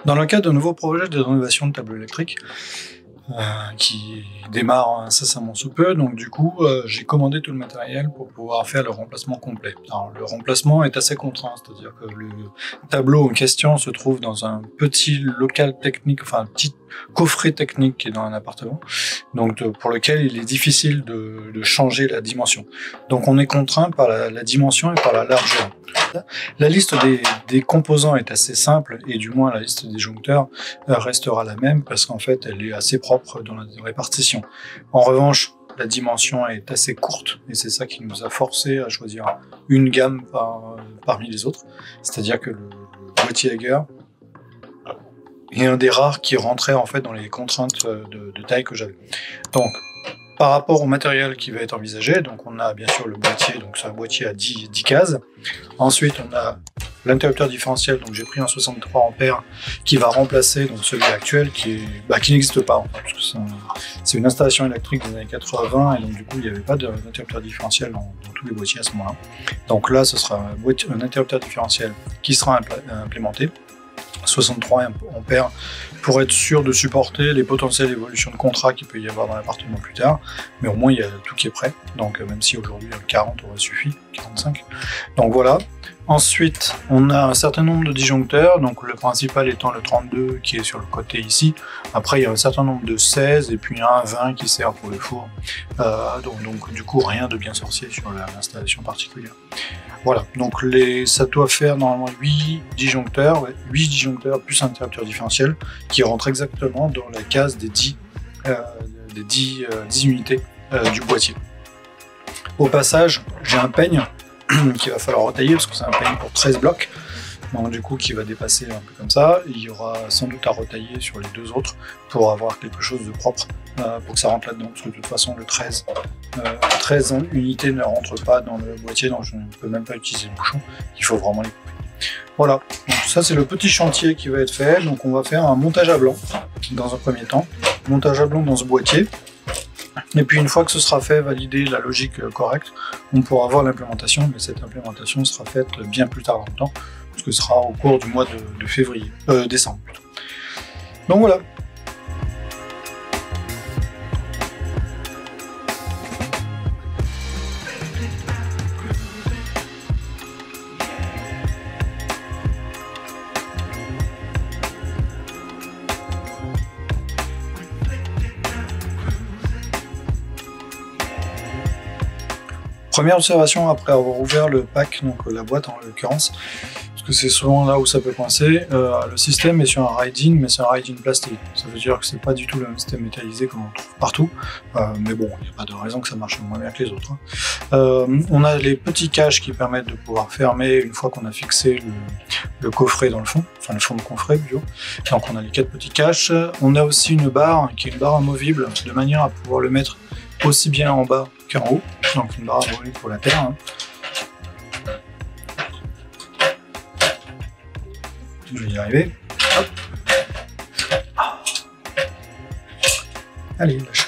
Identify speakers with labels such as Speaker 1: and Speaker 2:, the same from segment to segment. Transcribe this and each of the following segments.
Speaker 1: Dans le cadre d'un nouveau projet de rénovation de tableau électrique, qui démarre incessamment sous peu, donc du coup j'ai commandé tout le matériel pour pouvoir faire le remplacement complet. Alors le remplacement est assez contraint, c'est-à-dire que le tableau en question se trouve dans un petit local technique, enfin un petit coffret technique qui est dans un appartement, donc pour lequel il est difficile de changer la dimension. Donc on est contraint par la dimension et par la largeur. La liste des composants est assez simple, et du moins la liste des joncteurs restera la même parce qu'en fait elle est assez propre dans la répartition. En revanche, la dimension est assez courte et c'est ça qui nous a forcé à choisir une gamme parmi les autres. C'est-à-dire que le boîtier Hager est un des rares qui rentrait en fait dans les contraintes de taille que j'avais. Donc par rapport au matériel qui va être envisagé, donc on a bien sûr le boîtier, donc c'est un boîtier à 10 cases. Ensuite on a l'interrupteur différentiel, donc j'ai pris un 63 ampères qui va remplacer donc celui actuel qui n'existe pas en fait, parce que c'est une installation électrique des années 80 et donc du coup il n'y avait pas d'interrupteur différentiel dans tous les boîtiers à ce moment-là. Donc là ce sera un interrupteur différentiel qui sera implémenté. 63 ampères pour être sûr de supporter les potentielles évolutions de contrat qu'il peut y avoir dans l'appartement plus tard, mais au moins il y a tout qui est prêt, donc même si aujourd'hui 40 aurait suffi, 45. Donc voilà. Ensuite, on a un certain nombre de disjoncteurs, donc le principal étant le 32 qui est sur le côté ici. Après, il y a un certain nombre de 16 et puis un 20 qui sert pour le four. Donc du coup, rien de bien sorcier sur l'installation particulière. Voilà, donc ça doit faire normalement 8 disjoncteurs plus un interrupteur différentiel qui rentre exactement dans la case des 10 unités du boîtier. Au passage, j'ai un peigne qu'il va falloir retailler parce que c'est un peigne pour 13 blocs, donc du coup qui va dépasser un peu comme ça. Il y aura sans doute à retailler sur les deux autres pour avoir quelque chose de propre pour que ça rentre là-dedans, parce que de toute façon le 13 unités ne rentrent pas dans le boîtier, donc je ne peux même pas utiliser le bouchon, il faut vraiment les couper. Voilà, donc ça c'est le petit chantier qui va être fait. Donc on va faire un montage à blanc dans un premier temps, montage à blanc dans ce boîtier. Et puis une fois que ce sera fait, valider la logique correcte, on pourra voir l'implémentation, mais cette implémentation sera faite bien plus tard dans le temps, parce que ce sera au cours du mois de décembre plutôt. Donc voilà. Première observation après avoir ouvert le pack, donc la boîte en l'occurrence, parce que c'est souvent là où ça peut coincer, le système est sur un ride-in, mais c'est un ride-in plastique. Ça veut dire que c'est pas du tout le même système métallisé qu'on trouve partout, mais bon, il n'y a pas de raison que ça marche moins bien que les autres. On a les petits caches qui permettent de pouvoir fermer une fois qu'on a fixé le coffret dans le fond, enfin le fond de coffret plutôt. Donc on a les 4 petits caches. On a aussi une barre qui est une barre amovible, de manière à pouvoir le mettre aussi bien en bas qu'en haut, donc une barre amovible pour la terre. Hein. Je vais y arriver. Hop. Allez, lâche.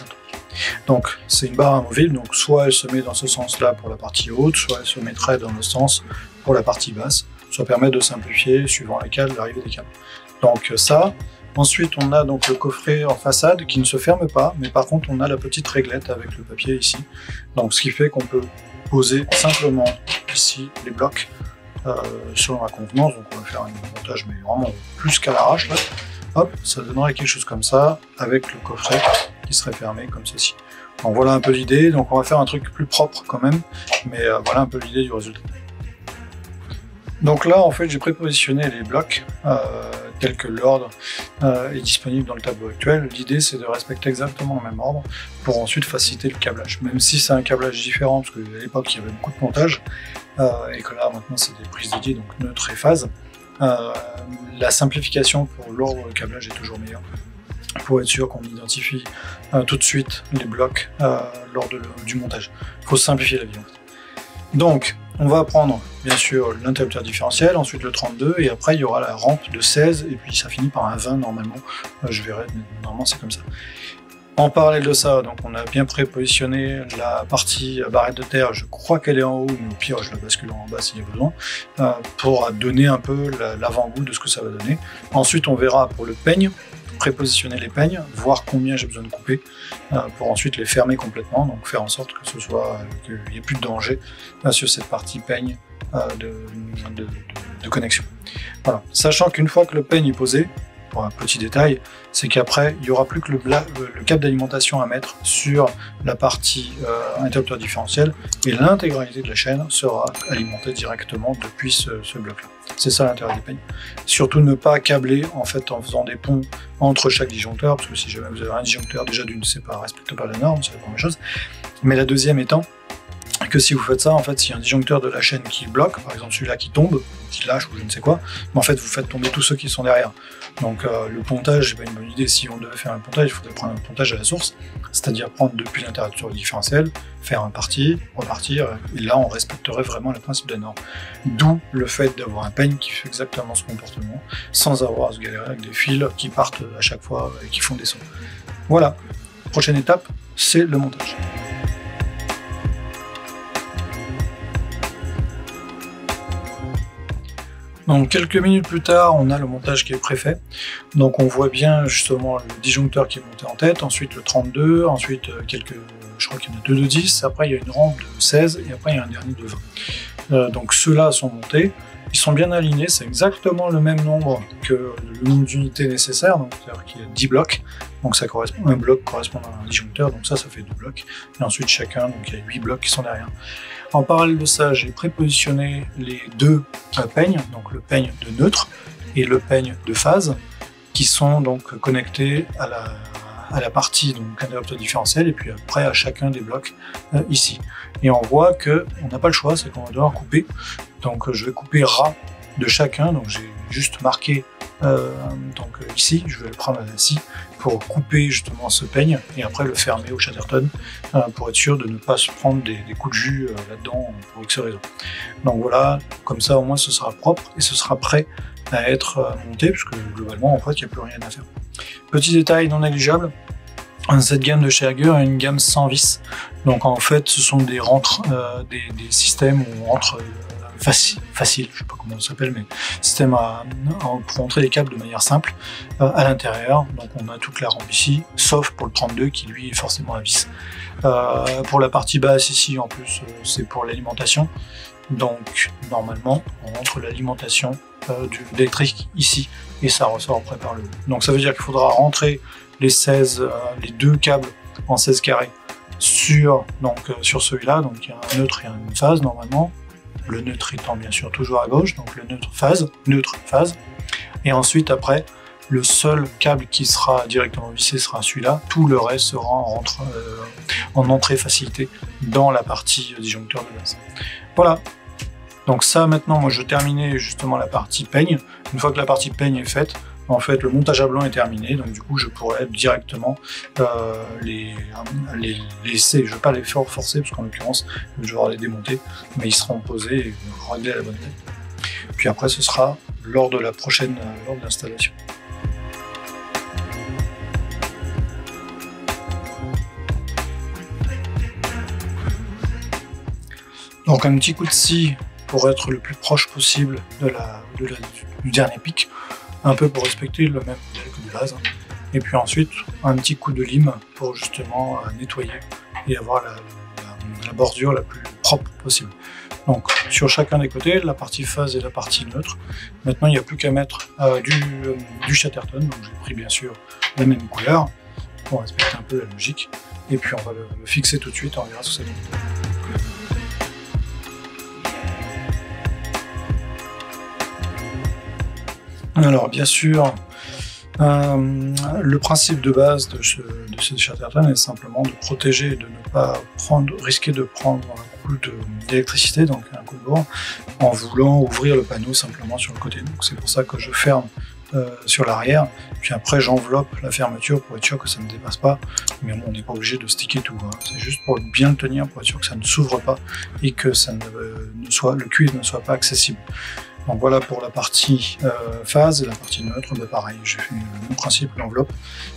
Speaker 1: Donc c'est une barre amovible, donc soit elle se met dans ce sens-là pour la partie haute, soit elle se mettrait dans le sens pour la partie basse, soit permettre de simplifier suivant les câbles, l'arrivée des câbles. Donc ça. Ensuite, on a donc le coffret en façade qui ne se ferme pas, mais par contre, on a la petite réglette avec le papier ici. Donc, ce qui fait qu'on peut poser simplement ici les blocs selon la convenance. Donc, on va faire un montage, mais vraiment plus qu'à l'arrache. Hop, ça donnerait quelque chose comme ça, avec le coffret qui serait fermé comme ceci. Donc, voilà un peu l'idée. Donc, on va faire un truc plus propre quand même, mais voilà un peu l'idée du résultat. Donc là, en fait, j'ai prépositionné les blocs tels que l'ordre est disponible dans le tableau actuel. L'idée, c'est de respecter exactement le même ordre pour ensuite faciliter le câblage. Même si c'est un câblage différent, parce qu'à l'époque, il y avait beaucoup de montage, et que là, maintenant, c'est des prises dédiées, donc neutre et phase, la simplification pour l'ordre de câblage est toujours meilleure, pour être sûr qu'on identifie tout de suite les blocs lors du montage. Il faut simplifier la vie, en fait. Donc, on va prendre bien sûr l'interrupteur différentiel, ensuite le 32, et après il y aura la rampe de 16, et puis ça finit par un 20 normalement. Je verrai, mais normalement c'est comme ça. En parallèle de ça, donc on a bien prépositionné la partie barrette de terre, je crois qu'elle est en haut, mais au pire je la bascule en bas s'il y a besoin, pour donner un peu l'avant-goût de ce que ça va donner. Ensuite on verra pour le peigne, prépositionner les peignes, voir combien j'ai besoin de couper, pour ensuite les fermer complètement, donc faire en sorte que ce soit qu'il n'y ait plus de danger sur cette partie peigne de connexion. Voilà. Sachant qu'une fois que le peigne est posé, pour un petit détail, c'est qu'après, il n'y aura plus que le câble d'alimentation à mettre sur la partie interrupteur différentiel et l'intégralité de la chaîne sera alimentée directement depuis ce bloc-là. C'est ça l'intérêt des peignes. Surtout ne pas câbler en fait en faisant des ponts entre chaque disjoncteur, parce que si jamais vous avez un disjoncteur, déjà d'une, c'est pas respecte pas la norme, c'est la première chose. Mais la deuxième étant que si vous faites ça, en fait, s'il y a un disjoncteur de la chaîne qui bloque, par exemple celui-là qui tombe, qui lâche ou je ne sais quoi, mais en fait vous faites tomber tous ceux qui sont derrière. Donc le pontage, c'est pas une bonne idée. Si on devait faire un pontage, il faudrait prendre un pontage à la source, c'est-à-dire prendre depuis l'interrupteur différentiel, faire un parti, repartir, et là on respecterait vraiment le principe de la norme. D'où le fait d'avoir un peigne qui fait exactement ce comportement, sans avoir à se galérer avec des fils qui partent à chaque fois et qui font des sons. Voilà, prochaine étape, c'est le montage. Donc quelques minutes plus tard, on a le montage qui est préfait. Donc on voit bien justement le disjoncteur qui est monté en tête, ensuite le 32, ensuite je crois qu'il y en a deux de 10, après il y a une rampe de 16 et après il y a un dernier de 20. Donc ceux-là sont montés, ils sont bien alignés, c'est exactement le même nombre que le nombre d'unités nécessaires, donc c'est-à-dire qu'il y a 10 blocs, donc ça correspond, un bloc correspond à un disjoncteur, donc ça fait 2 blocs, et ensuite chacun, donc il y a 8 blocs qui sont derrière. En parallèle de ça, j'ai prépositionné les deux peignes, donc le peigne de neutre et le peigne de phase, qui sont donc connectés à la partie donc interrupteur différentiel et puis après à chacun des blocs ici. Et on voit que on n'a pas le choix, c'est qu'on va devoir couper. Donc je vais couper ras de chacun, donc j'ai juste marqué donc ici, je vais le prendre à la scie pour couper justement ce peigne et après le fermer au Chatterton pour être sûr de ne pas se prendre des coups de jus là-dedans pour X raison. Donc voilà, comme ça au moins ce sera propre et ce sera prêt à être monté puisque globalement en fait il n'y a plus rien à faire. Petit détail non négligeable, cette gamme de chez Hager est une gamme sans vis, donc en fait ce sont des rentres, des systèmes où on rentre facile, je sais pas comment ça s'appelle, mais système pour entrer les câbles de manière simple à l'intérieur. Donc on a toute la rampe ici, sauf pour le 32 qui lui est forcément à vis. Pour la partie basse ici en plus c'est pour l'alimentation. Donc normalement on rentre l'alimentation d'électrique ici et ça ressort après par le haut. Donc ça veut dire qu'il faudra rentrer les deux câbles en 16 carrés sur celui-là, donc il y a un neutre et une phase normalement. Le neutre étant bien sûr toujours à gauche, donc le neutre phase, et ensuite après, le seul câble qui sera directement vissé sera celui-là, tout le reste sera en entrée facilité dans la partie disjoncteur de base. Voilà, donc ça maintenant, moi je terminais justement la partie peigne. Une fois que la partie peigne est faite, en fait le montage à blanc est terminé, donc du coup je pourrais directement les laisser, je ne vais pas les faire forcer parce qu'en l'occurrence je vais devoir les démonter, mais ils seront posés et réglés à la bonne taille. Puis après ce sera lors de l'installation. Donc un petit coup de scie pour être le plus proche possible du dernier pic, un peu pour respecter le même modèle que de base, et puis ensuite un petit coup de lime pour justement nettoyer et avoir la bordure la plus propre possible. Donc sur chacun des côtés, la partie phase et la partie neutre. Maintenant il n'y a plus qu'à mettre du Chatterton, donc j'ai pris bien sûr la même couleur pour respecter un peu la logique, et puis on va le fixer tout de suite, on verra ce que ça donne. Alors bien sûr, le principe de base de ce Chatterton est simplement de protéger et de ne pas risquer de prendre un coup d'électricité, donc un coup de bourre, en voulant ouvrir le panneau simplement sur le côté. Donc c'est pour ça que je ferme sur l'arrière, puis après j'enveloppe la fermeture pour être sûr que ça ne dépasse pas, mais bon, on n'est pas obligé de sticker tout, hein. C'est juste pour bien le tenir, pour être sûr que ça ne s'ouvre pas et que le cuivre ne soit pas accessible. Donc voilà pour la partie phase, et la partie neutre, bah pareil, j'ai fait le même principe, l'enveloppe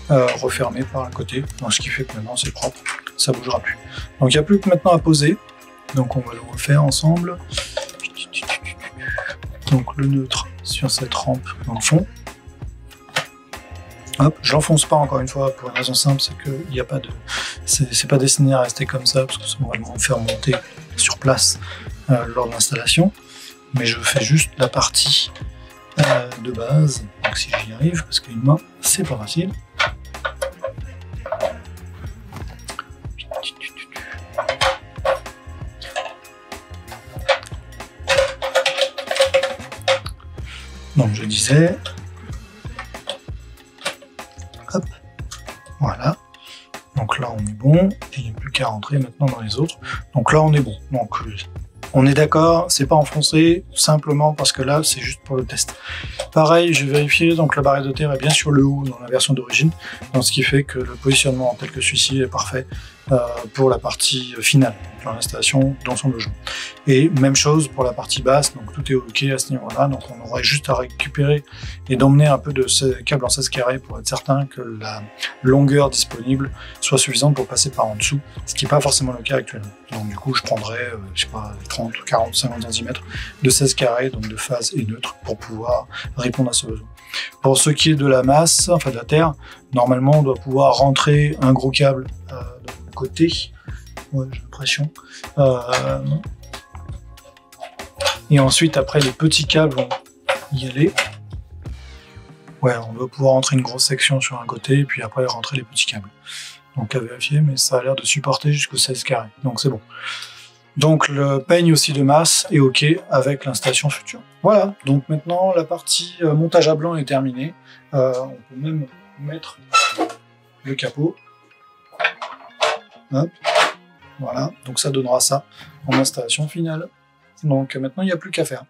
Speaker 1: refermée par un côté, donc ce qui fait que maintenant c'est propre, ça bougera plus. Donc il n'y a plus que maintenant à poser, donc on va le refaire ensemble. Donc le neutre sur cette rampe dans le fond. Hop, je l'enfonce pas encore une fois pour une raison simple, c'est que il y a pas de, c'est pas destiné à rester comme ça parce que ça va me faire monter sur place lors de l'installation. Mais je fais juste la partie de base. Donc si j'y arrive, parce qu'une main c'est pas facile. Donc je disais. Hop, voilà. Donc là on est bon, et il n'y a plus qu'à rentrer maintenant dans les autres. Donc là on est bon. Donc on est d'accord, c'est pas enfoncé, simplement parce que là c'est juste pour le test. Pareil, je vais vérifier, donc la barrette de terre est bien sur le haut dans la version d'origine, donc ce qui fait que le positionnement tel que celui-ci est parfait pour la partie finale, dans l'installation dans son logement. Et même chose pour la partie basse, donc tout est ok à ce niveau-là, donc on aurait juste à récupérer et d'emmener un peu de ce câble en 16 carrés pour être certain que la longueur disponible soit suffisante pour passer par en dessous, ce qui n'est pas forcément le cas actuellement. Donc du coup je prendrais, je sais pas, 30, 40, 50 cm de 16 carrés, donc de phase et neutre, pour pouvoir répondre à ce besoin. Pour ce qui est de la masse, enfin de la terre, normalement on doit pouvoir rentrer un gros câble de côté, ouais, j'ai l'impression, et ensuite après les petits câbles vont y aller. Ouais, on doit pouvoir rentrer une grosse section sur un côté et puis après rentrer les petits câbles. Donc à vérifier, mais ça a l'air de supporter jusqu'au 16 carrés, donc c'est bon. Donc le peigne aussi de masse est ok avec l'installation future. Voilà, donc maintenant la partie montage à blanc est terminée. On peut même mettre le capot. Hop. Voilà, donc ça donnera ça en installation finale. Donc maintenant il n'y a plus qu'à faire.